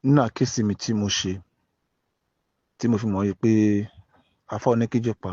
nínú àkíyèsí mi tí mo ṣe tí mo fi mọ̀ pé Àfáà Oníkíjìpá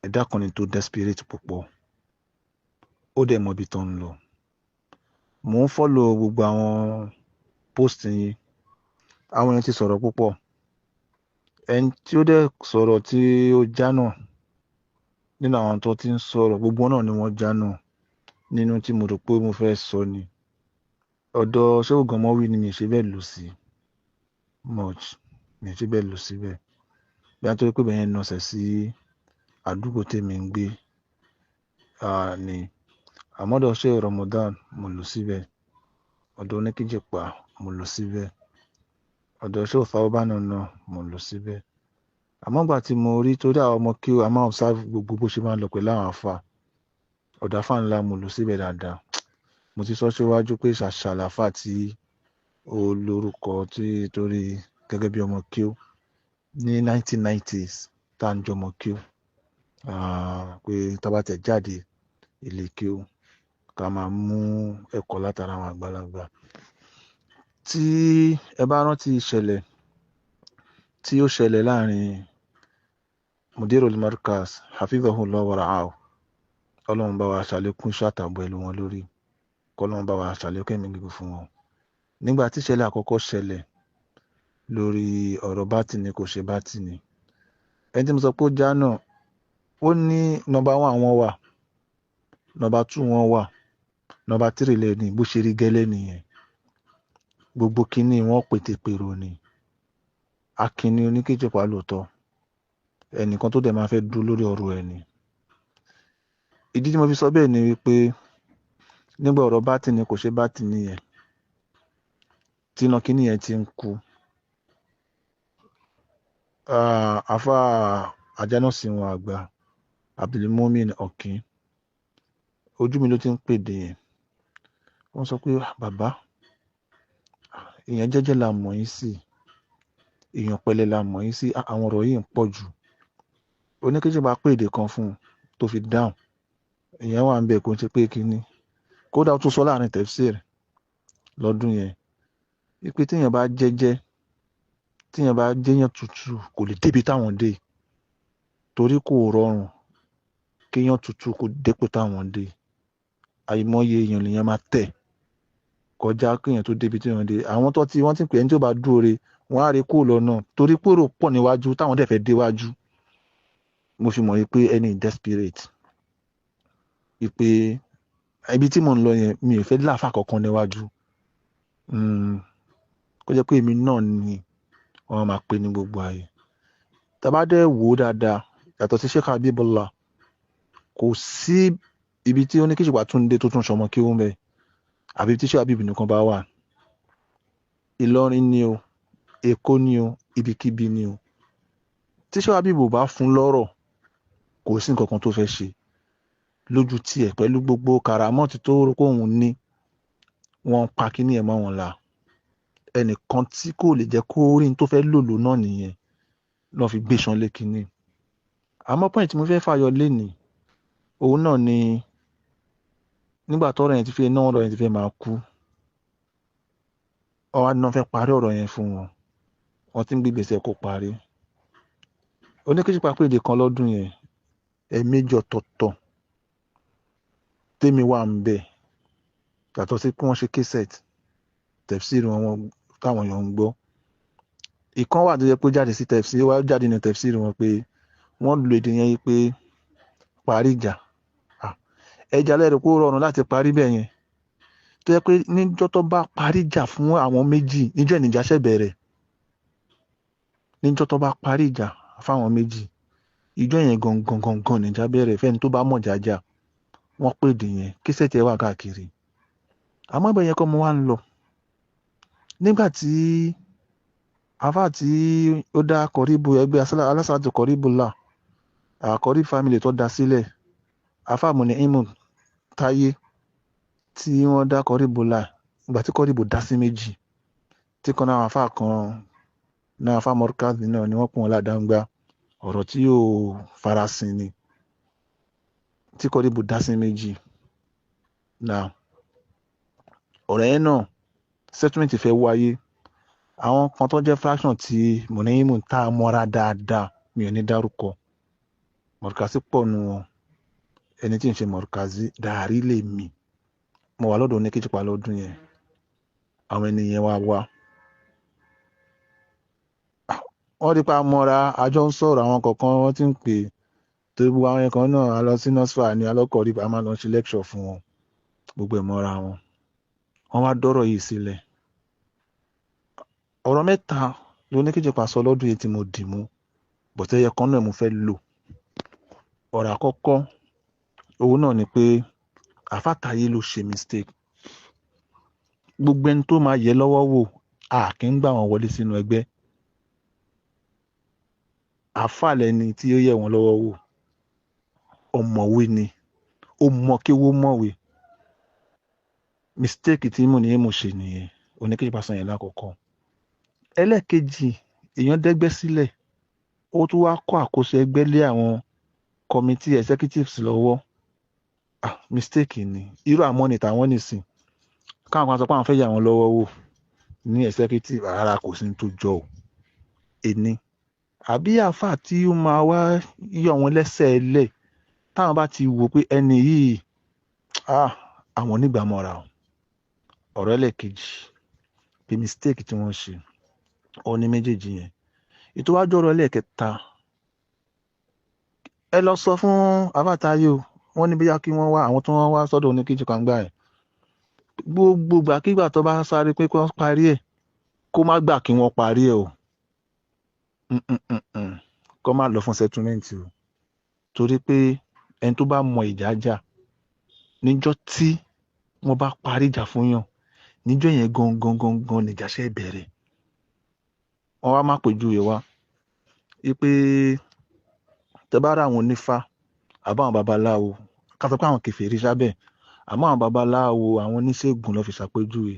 ẹ̀dá kan ni tó desperate púpọ̀, ó dẹ̀ mọ ibi tó ń lọ. Mò ń follow gbogbo àwọn post yín, àwọn yẹn ti sọ̀rọ̀ púpọ̀. Ẹni tí ó dẹ̀ sọ̀rọ̀ tí ó jánà nínú àwọn tó ti ń sọ̀rọ̀, gbogbo náà ni wọ́n jánà nínú tí mo rò pé mo fẹ́ sọ ni. Ọ̀dọ̀ Shehu Gọmọwí ni mi ṣe bẹ́ẹ̀ lò sí much, mi ṣe bẹ́ẹ̀ lò síbẹ̀. Bí a tó rí pé bẹ́ẹ̀ nà ọ̀sẹ̀ sí àdúgbò tèmi ń gbé ni. Àmọ́ ọ̀dọ̀ Shehu Ramadan mo lò síbẹ̀, ọ̀dọ̀ Oníkíjìpá mo lò síbẹ̀, ọ̀dọ̀ Shehu Thaoban náà mo lò síbẹ̀. Àmọ́ ìgbà tí mo rí, torí àwọn ọmọ kí a máa observe gbogbo bó ṣe máa ń lọ pẹ̀lú àwọn àfà, ọ̀dọ̀ àfà ńlá mo lò síbẹ̀ dáadáa. Mo ti sọ síwájú pé ṣàṣà làfà tí ó lórúkọ tí torí gẹ́gẹ́ bí ọmọ kí ó ní 1990s tá à ń jọ ọmọ kí ó pé tá bá tẹ̀ jáde ilé kí ó ká máa mú ẹ̀kọ́ látara àwọn àgbàlagbà. Tí ẹ bá rántí ìṣẹ̀lẹ̀ tí ó ṣẹlẹ̀ láàrin Mudirul Markaz Hafizahullah wa ra'ahu, Ọlọ́run bá wa ṣàlékún ṣàtàbọ̀ ẹlú wọn lórí, kọ́lọ́run bá wa ṣàlékún ẹ̀mí gígùn fún wọn. Nígbà tí ìṣẹ̀lẹ̀ àkọ́kọ́ ṣẹlẹ̀ lórí ọ̀rọ̀ bátìnì kò ṣe bátìnì, ẹni tí mo sọ pé ó já náà, ó ní number 1 wọn wà, number 2 wọn wà, number 3 lẹ́ni bó ṣe rí gẹ́lẹ́ nìyẹn. Gbogbo kíní wọn pètèpèrò ni. Akíní Oníkíjìpá lóòótọ́, ẹnìkan tó dẹ̀ máa fẹ́ dúró lórí ọ̀rọ̀ ẹni. Ìdí tí mo fi sọ bẹ́ẹ̀ ni wípé nígbà ọ̀rọ̀ bátìnì kò ṣe bátìnì yẹn, tí iná kíní yẹn ti ń kú, àfáà Ajánásí wọn àgbà Abdulmumin Ọ̀kín, ojú mi ló ti ń pèdè yẹn. Wọ́n sọ pé bàbá, èèyàn jẹ́jẹ́ la mọ̀ yín sí, èèyàn pẹ̀lẹ́ la mọ̀ yín sí, àwọn ọ̀rọ̀ yìí ń pọ̀ jù. Oníkíjìpá pèdè kan fún un tó fi dáhùn, èèyàn wà ń bẹ̀ kó ń ṣe pé kíní. Kódà ó tún sọ láàrin tafsir lọ́dún yẹn wípé téèyàn bá jẹ́jẹ́, téèyàn bá jẹ́yàn tútù kò lè débi táwọn dé, torí kò rọrùn kéèyàn tútù kò dépò táwọn dé. Àìmọye èèyàn lèèyàn máa tẹ̀ kọjá kéèyàn tó débi tí wọ́n dé. Àwọn tó ti wọ́n ti pè ẹni tí ó bá dúró re wọ́n á rí kúrò lọ́nà torí pèrò pọ̀ níwájú táwọn dẹ̀ fẹ́ déwájú. Mo fi mọ̀ wípé ẹni desperate, wípé ibi tí mò ń lọ yẹn mi ò fẹ́ láàfà kankan níwájú. Kó jẹ́ pé èmi náà ni wọ́n máa pè ní gbogbo ayé. Tàbá dẹ̀ wò dáadáa, yàtọ̀ sí Sheikh Habibullah, kò sí ibi tí Oníkíjìpá tún dé tó tún ṣọmọ kí ó ń bẹ, àbí tí Sheikh Habib nìkan bá wà. Ìlọrin ni o, Èkó ni o, ibikíbi ni o. Tí Sheikh Habib ò bá fún lọ́rọ̀, kò sí nǹkan kan tó fẹ́ ṣe lójú tiẹ̀ pẹ̀lú gbogbo kàràmọ́ọ̀tì tó rò pé òun ní, wọ́n pa kíní ẹ̀ mọ́ wọn là. Ẹnìkan tí kò lè jẹ́ kó rí ní tó fẹ́ lòlò náà nìyẹn lọ́ fi gbé ṣan lé kíní. Àmọ́ pọ́ìntì mo fẹ́ fàyọ lénìí, òun náà ni nígbà tọ́rọ̀ yẹn ti fẹ́ náà ọ̀rọ̀ yẹn ti fẹ́ máa kú, ọwọ́ náà fẹ́ parí ọ̀rọ̀ yẹn fún wọn, wọ́n ti ń gbé ìgbésẹ̀ kó parí. Oníkíjìpá pèdè kan lọ́dún yẹn, ẹ̀ẹ̀mejì ọ̀tọ̀ọ̀tọ̀ tèmi wà ń bẹ̀, yàtọ̀ sí pé wọ́n ṣe késẹ̀t tafsir wọn táwọn èèyàn ń gbọ́. Ìkan wà tó yẹ pé jáde sí tafsir, wá jáde ní tafsir wọn pé wọ́n lo èdè yẹn pé parí ìjà. Ẹja lẹ́rìí kó rọrùn láti parí bẹ́ẹ̀ yẹn, tó yẹ pé níjọ́ tó bá parí ìjà fún àwọn méjì, níjọ́ ìjà ṣẹ̀ bẹ̀rẹ̀. Níjọ́ tó bá parí ìjà fáwọn méjì, ìjọ́ yẹn gangan níjà bẹ̀rẹ̀ fẹ́ni tó bá mọ̀ jájá. Wọ́n pèdè yẹn, késẹ̀t ẹ̀ wà káàkiri. Àmọ́ ibẹ̀ yẹn kọ́ mo wá ń lọ. Nígbà tí àfáà tí ó dá Kọ̀ríbù ẹgbẹ́ alásàlátù Kọ̀ríbùllah, Kọ̀ríbù family tó dá sílẹ̀, àfáà Muniimu Táyé tí wọ́n dá Kọ̀ríbùllah, ìgbà tí Kọ̀ríbù dá sí méjì, tí kan náà àfáà kan náà àfáà Markaz náà ni wọ́n pọ̀ wọn ládàńgbá, ọ̀rọ̀ tí yóò farasin ni, tí Kọ̀ríbù dá sí méjì. Náà ọ̀rọ̀ yẹn náà settlement fẹ́ wáyé àwọn kan tó jẹ́ fraction tí Mùníyìmù tá a mọ́ra dáadáa mi ò ní dárúkọ Mọ̀rùkàsí pọ̀ nu wọn ẹni tí ń ṣe Mọ̀rùkàsí Dàrí lè mí mo wà lọ́dọ̀ Oníkíjìpá lọ́dún yẹn àwọn ènìyàn wá wọ́n rí pa mọ́ra àjọ ń sọ̀rọ̀ àwọn kọ̀ọ̀kan wọ́n ti ń pè torí gbogbo àwọn ẹ̀kan náà a lọ sí nọ́sfà ní alọ́kọ̀ rí bá máa lọ ṣe lecture fún wọn gbogbo ẹ̀ mọ́ra wọn wọ́n wá dọ́rọ̀ yìí sílẹ̀ ọ̀rọ̀ mẹ́ta l'Oníkíjìpá sọ lọ́dún yìí tí mo dì mú bọ̀tẹ́ ẹyẹ kan náà mo fẹ́ lò ọ̀rọ̀ àkọ́kọ́ òun náà ni pé àfàtàyé ló ṣe mistake gbogbo ẹni tó máa yẹ lọ́wọ́ wò a kì í gbà wọ́n wọlé sínú ẹgbẹ́ àfà lẹni tí ó yẹ wọ́n lọ́wọ́ wò ọ̀mọ̀wé ni ó mọ kéwó mọ̀wé mistake tí Mùníyìmù ṣe nìyẹn Oníkíjìpá sọ yẹn lákọ̀ọ́kọ́ ẹlẹ́ẹ̀kejì èèyàn dẹ́gbẹ́ sílẹ̀ ó tún wá kọ́ àkóso ẹgbẹ́ lé àwọn committee executives lọ́wọ́ mistake ni irú àmọ́ ni tàwọn nìsín káwọn kan sọ pé àwọn fẹ́ yà wọ́n lọ́wọ́ wò ní executive rárá kò sí tó jọ ò ẹni àbí àáfà tí ó máa wá yọ wọn lẹ́sẹ̀ lẹ̀ táwọn bá ti wò pé ẹni yìí àwọn onígbàmọ́ra ọ̀rọ̀ ẹlẹ́ẹ̀kejì bí mistake tí wọ́n ṣe ọ ní méjèèjì yẹn ètò wájú ọ̀rọ̀ ẹlẹ́ẹ̀kẹta ẹ lọ sọ fún Àfàtàyé o wọ́n ní bóyá kí wọ́n wá àwọn tó wọ́n wá sọ́dọ̀ Oníkíjìpá gbà ẹ̀ gbogbo gbàkígbà tó bá sáré pé kí wọ́n parí ẹ̀ kó má gbà kí wọ́n parí ẹ̀ o kó má lọ fún settlement o torí pé ẹni tó bá mọ ìjà jà níjọ́ tí wọ́n bá parí ìjà fún yàn níjọ́ yẹn gangan nìjà ṣe bẹ̀rẹ̀ wọ́n wá má pèjúwe wá wípé tẹ bá rà àwọn onífá àbáwọn babaláwo ká sọ pé àwọn kèfèrí sábẹ́ àmọ́ àwọn babaláwo àwọn oníṣègùn ló fi ṣàpèjúwe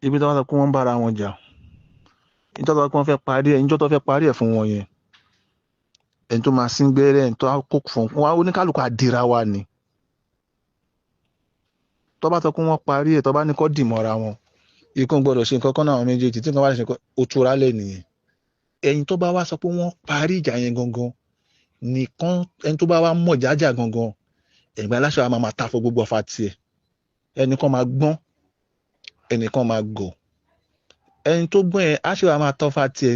ibi tó wá sọ pé wọ́n ń bára wọn jà níjọ́ tó wọ́n fẹ́ parí ẹ̀ níjọ́ tó fẹ́ parí ẹ̀ fún wọn yẹn ẹni tó máa sín gbẹ́rẹ́ ẹni tó kó fún wọn oníkálukú àdìra wa ni tó bá sọ pé wọ́n parí ẹ̀ tó bá ní kó dì mọ́ra wọn ikún gbọ́dọ̀ ṣe nǹkan kan náà àwọn méjèèjì tí nǹkan bá ṣe ó túra lẹ̀ nìyẹn ẹ̀yin tó bá wá sọ pé wọ́n parí ìjà yẹn gangan nìkan ẹni tó bá wá mọ̀ jájà gangan ẹ̀gbẹ́ aláṣẹ wa máa ta fọ gbogbo ọ̀fà tiẹ̀ ẹnìkan máa gbọ́n ẹnìkan máa gọ̀ ẹni tó gbọ́n ẹ̀ aṣẹ wa máa tọ́fà tiẹ̀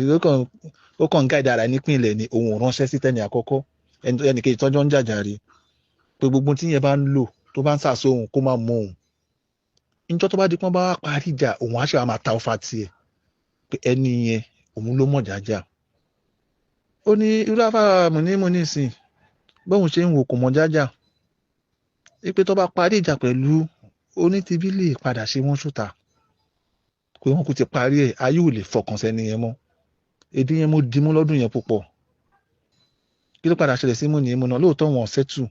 ó kàn ń gáìdì ara nípìnlẹ̀ ni òun ránṣẹ́ sí tẹ́ni àkọ́kọ́ ẹnìkejì tọ́jọ́ ń jàjàre pé gbogbo tí yẹn bá ń lò tó bá ń sàsóhun kó má mọ òun níjọ́ tó bá di pọ́n bá wá parí ìjà òun aṣẹ wa máa ta ọ̀fà tiẹ̀ pé ẹni yẹn òun ló mọ̀ jájà ó ní irú afárá Mùníyìmù nísìn bóun ṣe ń wò kò mọ̀ jájà wípé tó bá parí ìjà pẹ̀lú onítìbí lè padà ṣe wọ́n ṣùtà pé wọ́n kò ti parí ẹ̀ ayé ò lè fọkàn sẹ́ni yẹn mọ́ èdè yẹn mo dìímú lọ́dún yẹn púpọ̀ kí ló padà ṣẹlẹ̀ sí Mùníyìmù náà lóòótọ́ wọn ṣẹ́tù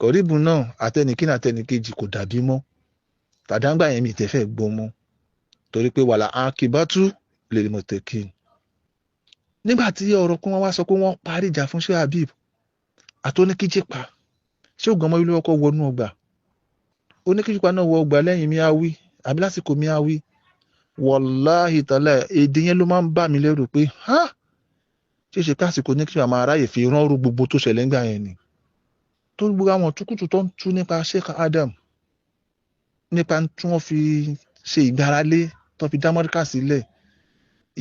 Kọ̀ríbù náà àtẹnìkíní àtẹnìkejì kò dàbí mọ́ tàdáńgbà yẹn mi ìtẹ́fẹ́ gbọ́ mọ́ torí pé wàlà akíbátú lè mọ̀ tẹ̀kí nígbà tí ọ̀rọ̀ kún wọn wá sọ pé wọ́n parí ìjà fún Sheikh Habib àti Oníkíjìpá ṣé ògùn ọmọ ilé ọkọ̀ wọnú ọgbà Oníkíjìpá náà wọ ọgbà lẹ́yìn Miawi àbí lásìkò Miawi wàláhì tàlà èdè yẹn ló máa ń bà mí lẹ́rù pé ṣe ṣe pásìkò Oníkíjìpá máa ráyè fi ránrú gbogbo tó ṣẹlẹ̀ ńgbà yẹn ni tó gbogbo àwọn túkùtù tó ń tú nípa Sheikh Adam nípa tí wọ́n fi ṣe ìgbáralé tó fi dá mọ́ríkà sílẹ̀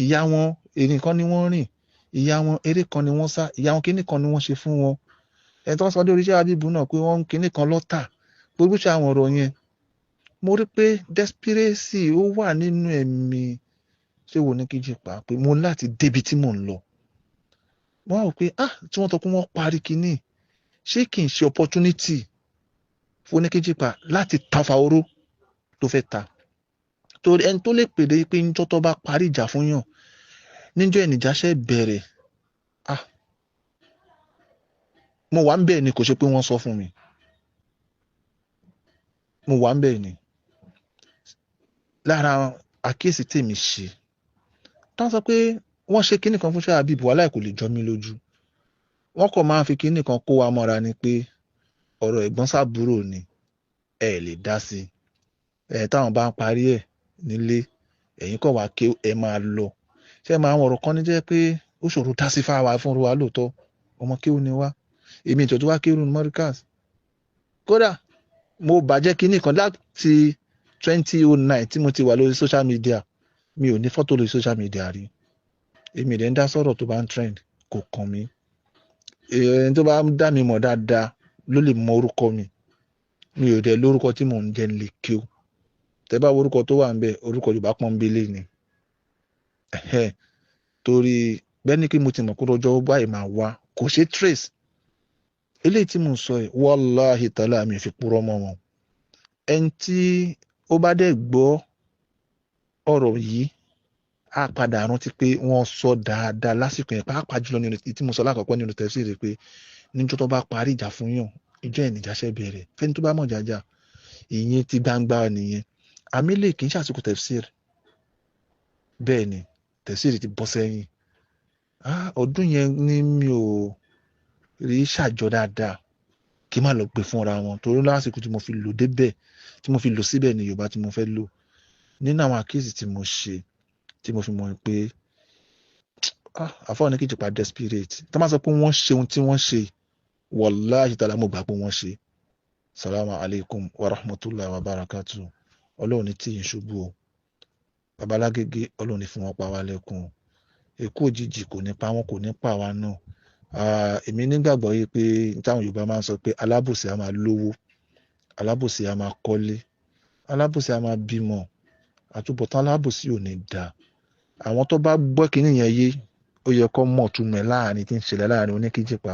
ìyá wọn èrè kan ni wọ́n rìn ìyá wọn eré kan ni wọ́n sá ìyá wọn kíní kan ni wọ́n ṣe fún wọn ẹ̀ tó sọ dé oríṣẹ́ Habib náà pé wọ́n kíní kan lọ́tà gbogbo ṣe àwọn ọ̀rọ̀ yẹn mo rí pé desperation ó wà nínú ẹ̀mí ṣé wo Oníkíjìpá pé mo láti débi tí mò ń lọ wọ́n rò pé tí wọ́n sọ pé wọ́n parí kíní ṣé kì í ṣe opportunity fún Oníkíjìpá láti tafa oró tó fẹ́ ta torí ẹni tó lè pèdè pé níjọ́ tó bá parí ìjà fún yàn níjọ́ ìnìjáṣẹ́ bẹ̀rẹ̀ mo wà ń bẹ̀ ni kò ṣe pé wọ́n sọ fún mi mo wà ń bẹ̀ ni lára àkíyèsí tèmi ṣe tán sọ pé wọ́n ṣe kíní kan fún Sheikh Habib wàláì kò lè jọ mí lójú wọ́n kọ̀ máa fi kíní kan kó wa mọ́ra ni pé ọ̀rọ̀ ẹ̀gbọ́n sábúrò ni ẹ lè dá sí táwọn bá ń parí ẹ̀ nílé ẹ̀yin kọ́ wá ké ẹ máa lọ ṣé máa ń ọ̀rọ̀ kan ní jẹ́ pé ó ṣòro dá sí fáwa fún wa lóòótọ́ ọmọ kéwù ni wá èmi ìtọ́jú wá kéwù ní Mọ́ríkàs kódà mo bàjẹ́ kinní kan láti 2009 tí mo ti wà lórí social media mi ò ní fọ́tò lórí social media rí èmi ìdẹ́ ń dá sọ̀rọ̀ tó bá ń trend kò kàn mí ẹni tó bá dá mi mọ̀ dáadáa ló lè mọ orúkọ mi ò dẹ̀ lórúkọ tí mò ń jẹ́ lè kéwù tẹ́ bá orúkọ tó wà ń bẹ orúkọ Yorùbá pọ́nbélé ni torí bẹ́ẹ̀ ni kí mo ti mọ̀ kó lọ́jọ́ báyìí máa wá kò ṣe trace eléyìí tí mo sọ ẹ̀ wàláhì tàlá mi fi purọ́ mọ́ wọn ẹni tí ó bá dẹ̀ gbọ́ ọ̀rọ̀ yìí á padà rántí pé wọ́n sọ dáadáa lásìkò yẹn pàápàá jùlọ nínú tí mo sọ lákọ̀ọ́kọ́ nínú tẹ̀síìrì pé níjọ́ tó bá parí ìjà fún yàn ìjọ ẹ̀ níjàṣẹ́ bẹ̀rẹ̀ fẹ́ni tó bá mọ̀ jàjà ìyẹn ti gbangba nìyẹn àmì lè kì í ṣàsìkò tẹ̀síìrì bẹ́ẹ̀ ni tẹ̀síìrì ti bọ́ sẹ́yìn ọdún yẹn ni mi ò rí ṣàjọ dáadáa kí n má lọ gbé fúnra wọn torí lásìkò tí mo fi lò débẹ̀ tí mo fi lò síbẹ̀ ní Yorùbá tí mo fẹ́ lò nínú àwọn àkíyèsí tí mo ṣe tí mo fi mọ̀ pé àfọwọ́n ní kí ìjọba desperate tó máa sọ pé wọ́n ṣe ohun tí wọ́n ṣe wàláhì tàlá mo gbà pé wọ́n ṣe salamu alaykum wa rahmatullahi wa barakatuh ọlọ́run ní tí yìí ṣubú o babalágége ọlọ́run ní fún wọn pa wá lẹ́kùn ikú òjijì kò ní pa wọn kò ní pa wá náà èmi nígbàgbọ́ yìí pé táwọn Yorùbá máa ń sọ pé alábòsí a máa lówó alábòsí a máa kọ́lé alábòsí a máa bímọ àtúbọ̀tán alábòsí ò ní dáa àwọn tó bá gbọ́ kínní yẹn yé ó yẹ kó mọ̀ túmọ̀ láàrin tí ń ṣẹlẹ̀ láàrin Oníkíjìpá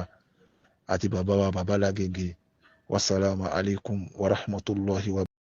àti bàbá wa Babalágége wasalaamu alaykum wa rahmatulahi wa